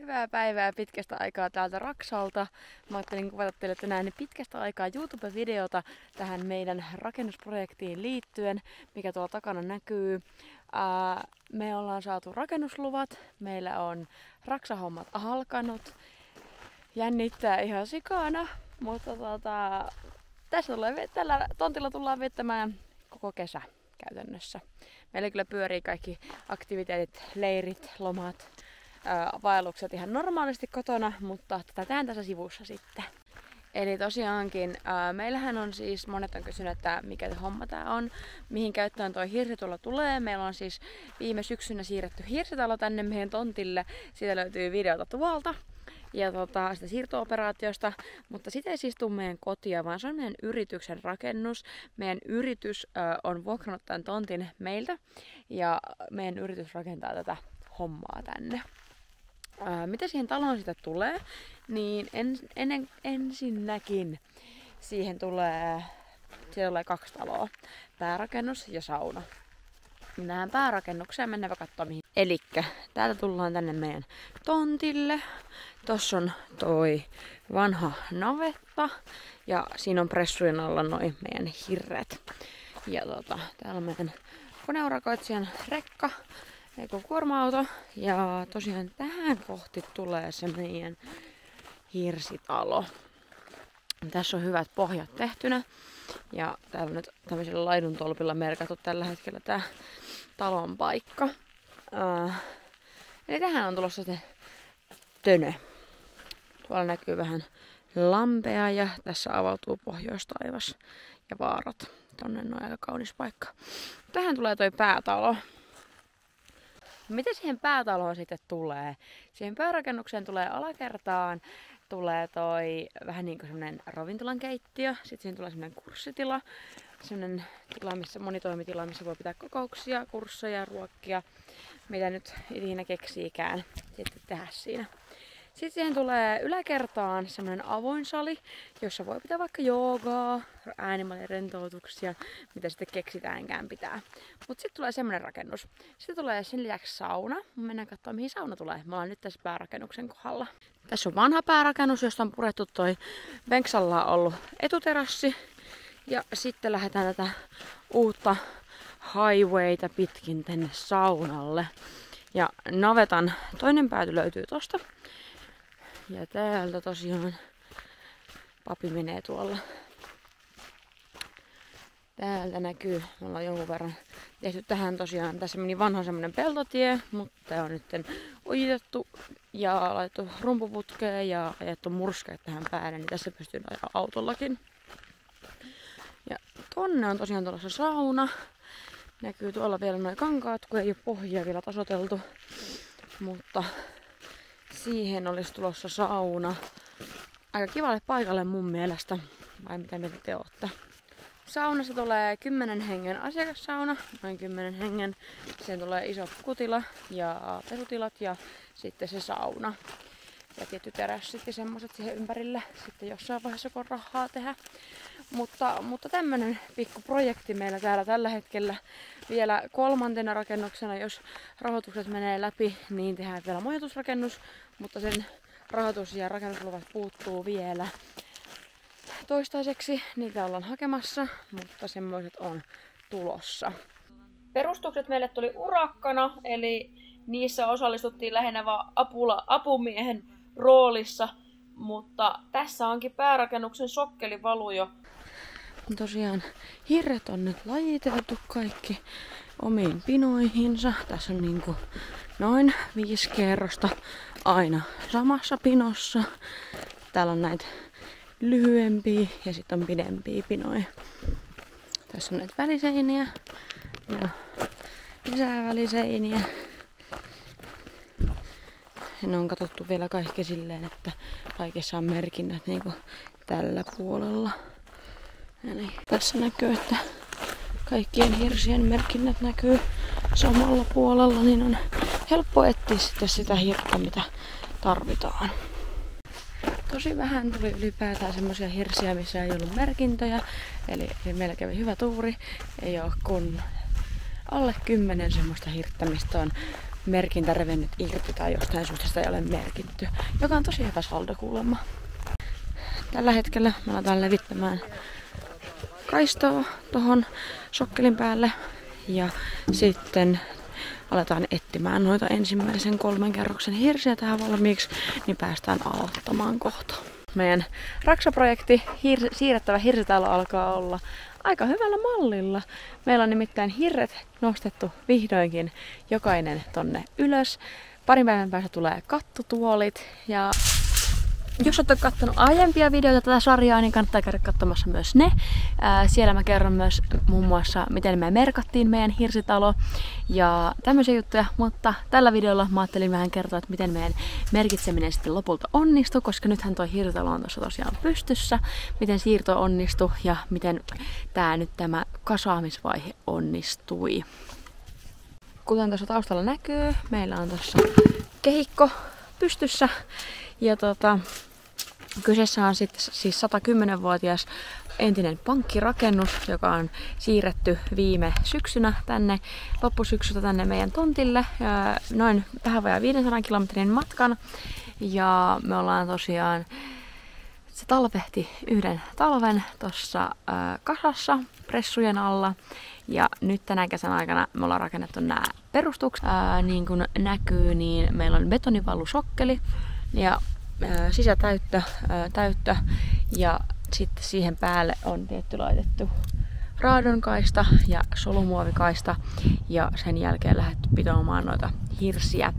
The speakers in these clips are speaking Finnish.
Hyvää päivää pitkästä aikaa täältä Raksalta. Mä ajattelin kuvata teille tänään pitkästä aikaa YouTube-videota tähän meidän rakennusprojektiin liittyen, mikä tuolla takana näkyy. Me ollaan saatu rakennusluvat, meillä on raksahommat alkanut. Jännittää ihan sikana, mutta tällä tontilla tullaan viettämään koko kesä käytännössä. Meillä kyllä pyörii kaikki aktiviteetit, leirit, lomat, vaellukset ihan normaalisti kotona, mutta tätä tehdään tässä sivussa sitten. Eli tosiaankin meillähän on siis, monet on kysynyt, että mikä homma tää on, mihin käyttöön toi hirsitalo tulee. Meillä on siis viime syksynä siirretty hirsitalo tänne meidän tontille. Siitä löytyy videota tuolta ja sitä siirto-operaatiosta, mutta sitä ei siis tule meidän kotia, vaan se on meidän yrityksen rakennus. Meidän yritys on vuokrannut tämän tontin meiltä ja meidän yritys rakentaa tätä hommaa tänne. Mitä siihen taloon sitten tulee, niin ensinnäkin siihen tulee 2 taloa. Päärakennus ja sauna. Mennään päärakennukseen, mennään katsoa mihin. Elikkä täältä tullaan tänne meidän tontille. Tossa on toi vanha navetta ja siinä on pressujen alla noi meidän hirret. Ja täällä on meidän koneurakoitsijan rekka. Kuorma-auto ja tosiaan tähän kohti tulee se meidän hirsitalo. Tässä on hyvät pohjat tehtynä ja täällä on nyt tämmöisellä laiduntolpilla merkattu tällä hetkellä tää talon paikka. Eli tähän on tulossa se tönö. Tuolla näkyy vähän lampea ja tässä avautuu pohjoistaivas ja vaarat. Tonne on aika kaunis paikka. Tähän tulee toi päätalo. Mitä siihen päätaloon sitten tulee? Siihen päärakennukseen tulee alakertaan, tulee toi vähän niin kuin semmonen ravintolan keittiö, sitten siihen tulee semmonen kurssitila, semmonen tila, monitoimitila, missä voi pitää kokouksia, kursseja, ruokkia, mitä nyt ikinä keksiikään sitten tehdä siinä. Sitten siihen tulee yläkertaan semmoinen avoin sali, jossa voi pitää vaikka joogaa, äänimalirentoutuksia, mitä sitten keksitäänkään pitää. Mutta sitten tulee semmoinen rakennus. Sitten tulee sen lisäksi sauna. Mennään katsomaan mihin sauna tulee. Me ollaan nyt tässä päärakennuksen kohdalla. Tässä on vanha päärakennus, josta on purettu toi Benksalla ollut etuterassi. Ja sitten lähdetään tätä uutta highwayta pitkin tänne saunalle. Ja navetan toinen pääty löytyy tosta. Ja täältä tosiaan papi menee tuolla. Täältä näkyy, me ollaan jonkun verran tehty tähän tosiaan. Tässä meni vanha semmonen peltotie, mutta tää on nyt ojitettu ja laitettu rumpuputkeen ja ajettu murskeet tähän päälle, niin tässä pystyy ajaa autollakin. Ja tonne on tosiaan tuossa sauna. Näkyy tuolla vielä noin kankaat, kun ei ole pohjia vielä tasoteltu. Mutta siihen olisi tulossa sauna. Aika kivalle paikalle mun mielestä. Vai mitä mieltä te ootte? Saunassa tulee 10 hengen asiakassauna. Noin 10 hengen. Siihen tulee iso pukutila ja pesutilat ja sitten se sauna. Ja tietty terassit ja semmoset siihen ympärille. Sitten jossain vaiheessa kun on rahaa tehdä. Mutta tämmönen pikku projekti meillä täällä tällä hetkellä. Vielä 3. rakennuksena, jos rahoitukset menee läpi, niin tehdään vielä majoitusrakennus. Mutta sen rahoitus- ja rakennusluvat puuttuu vielä toistaiseksi. Niitä ollaan hakemassa, mutta semmoiset on tulossa. Perustukset meille tuli urakkana, eli niissä osallistuttiin lähinnä vaan apumiehen roolissa. Mutta tässä onkin päärakennuksen sokkelivalu jo. Tosiaan hirret on nyt lajiteltu kaikki omiin pinoihinsa. Tässä on niinku noin 5 kerrosta aina samassa pinossa. Täällä on näitä lyhyempiä ja sitten on pidempiä pinoja. Tässä on näitä väliseiniä ja lisää väliseiniä. Ne on katsottu vielä kaikki silleen, että kaikessa on merkinnät niinku tällä puolella. Eli tässä näkyy, että kaikkien hirsien merkinnät näkyy samalla puolella, niin on helppo etsiä sitten sitä hirttä, mitä tarvitaan. Tosi vähän tuli ylipäätään semmoisia hirsiä, missä ei ollut merkintöjä. Eli meillä kävi hyvä tuuri. Ei ole kun alle 10 semmoista hirttä, mistä on merkintä revennyt irti tai jostain syystä sitä ei ole merkitty. Joka on tosi hyvä saldo kuulemma. Tällä hetkellä mä aletaan levittämään kaistoa tohon sokkelin päälle ja sitten aletaan etsimään noita ensimmäisen 3 kerroksen hirsiä tähän valmiiksi, niin päästään aloittamaan kohta. Meidän Raksa-projekti, siirrettävä hirsitalo, alkaa olla aika hyvällä mallilla. Meillä on nimittäin hirret nostettu vihdoinkin jokainen tonne ylös. Parin päivän päästä tulee kattotuolit ja jos olette katsonut aiempia videoita tätä sarjaa, niin kannattaa käydä katsomassa myös ne. Siellä mä kerron myös muun muassa, miten me merkattiin meidän hirsitalo ja tämmöisiä juttuja, mutta tällä videolla mä ajattelin vähän kertoa, että miten meidän merkitseminen sitten lopulta onnistui, koska nythän toi hirsitalo on tuossa tosiaan pystyssä, miten siirto onnistui ja miten tämä kasaamisvaihe onnistui. Kuten tuossa taustalla näkyy, meillä on tuossa kehikko pystyssä ja kyseessä on sitten siis 110-vuotias entinen pankkirakennus, joka on siirretty viime syksynä loppusyksystä tänne meidän tontille, noin vähän vajaa 500 kilometrin matkan. Ja me ollaan tosiaan, se talvehti yhden talven tuossa kasassa pressujen alla. Ja nyt tänä kesän aikana me ollaan rakennettu nämä perustukset. Niin kuin näkyy, niin meillä on betonivallusokkeli ja sisätäyttö ja sitten siihen päälle on tietty laitettu raadonkaista ja solumuovikaista ja sen jälkeen lähdetty pitoamaan noita hirsiä.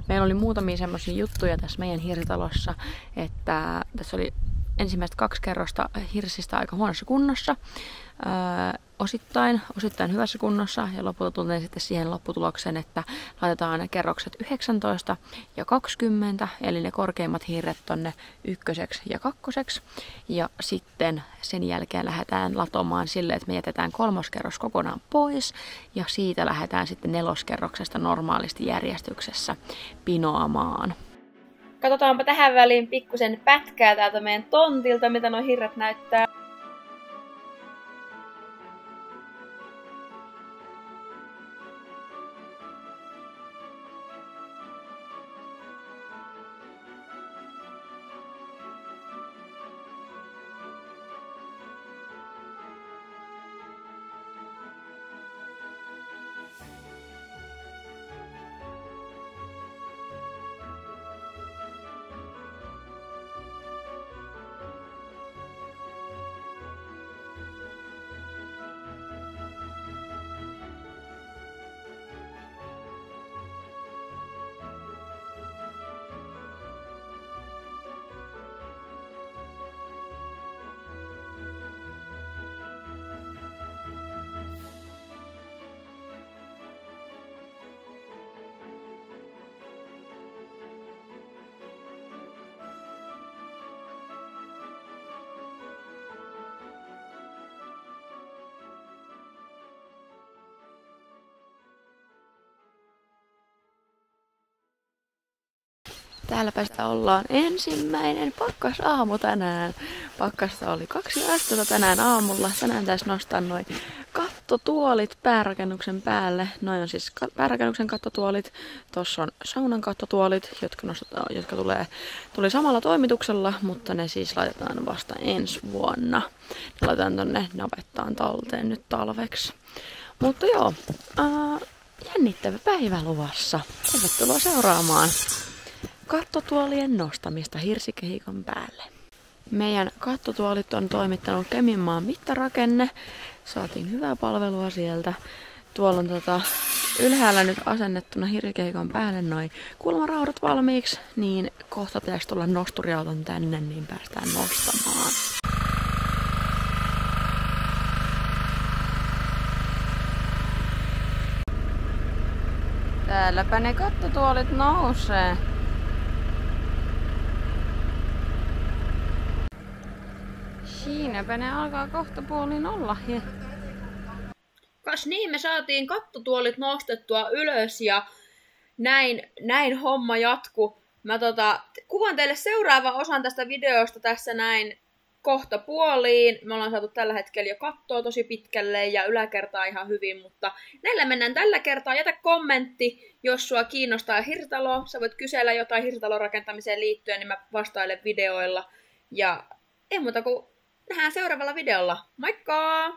Meillä oli muutamia semmoisia juttuja tässä meidän hirsitalossa, että tässä oli ensimmäiset 2 kerrosta hirsistä aika huonossa kunnossa, osittain hyvässä kunnossa ja lopulta tultiin sitten siihen lopputulokseen, että laitetaan ne kerrokset 19 ja 20, eli ne korkeimmat hirret tonne 1 ja 2. Ja sitten sen jälkeen lähdetään latomaan silleen, että me jätetään 3. kerros kokonaan pois ja siitä lähdetään sitten 4. kerroksesta normaalisti järjestyksessä pinoamaan. Katsotaanpa tähän väliin pikkusen pätkää täältä meidän tontilta, mitä nuo hirret näyttää. Täälläpä sitä ollaan ensimmäinen pakkasaamu tänään. Pakkasta oli 2 astetta tänään aamulla. Tänään tässä nostaa noin kattotuolit päärakennuksen päälle. Noin on siis päärakennuksen kattotuolit. Tuossa on saunan kattotuolit, jotka tuli samalla toimituksella, mutta ne siis laitetaan vasta ensi vuonna. Ne laitetaan tonne navettaan talteen nyt talveksi. Mutta joo, jännittävä päivä luvassa. Tervetuloa seuraamaan kattotuolien nostamista hirsikehikon päälle. Meidän kattotuolit on toimittanut Keminmaan mittarakenne. Saatiin hyvää palvelua sieltä. Tuolla on ylhäällä nyt asennettuna hirsikehikon päälle noin kulmaraudat valmiiksi, niin kohta pitäisi tulla nosturiauton tänne, niin päästään nostamaan. Täälläpä ne kattotuolit nousee. Siinäpä ne alkaa kohta puoliin olla. Kas niin, me saatiin kattotuolit nostettua ylös ja näin homma jatkuu. Mä kuvan teille seuraavan osan tästä videosta tässä näin kohta puoliin. Me ollaan saatu tällä hetkellä jo kattoa tosi pitkälle ja yläkertaa ihan hyvin, mutta näillä mennään tällä kertaa. Jätä kommentti, jos sua kiinnostaa hirsitalo. Sä voit kysellä jotain hirsitalon rakentamiseen liittyen, niin mä vastailen videoilla. Ja ei muuta kuin nähdään seuraavalla videolla. Moikka!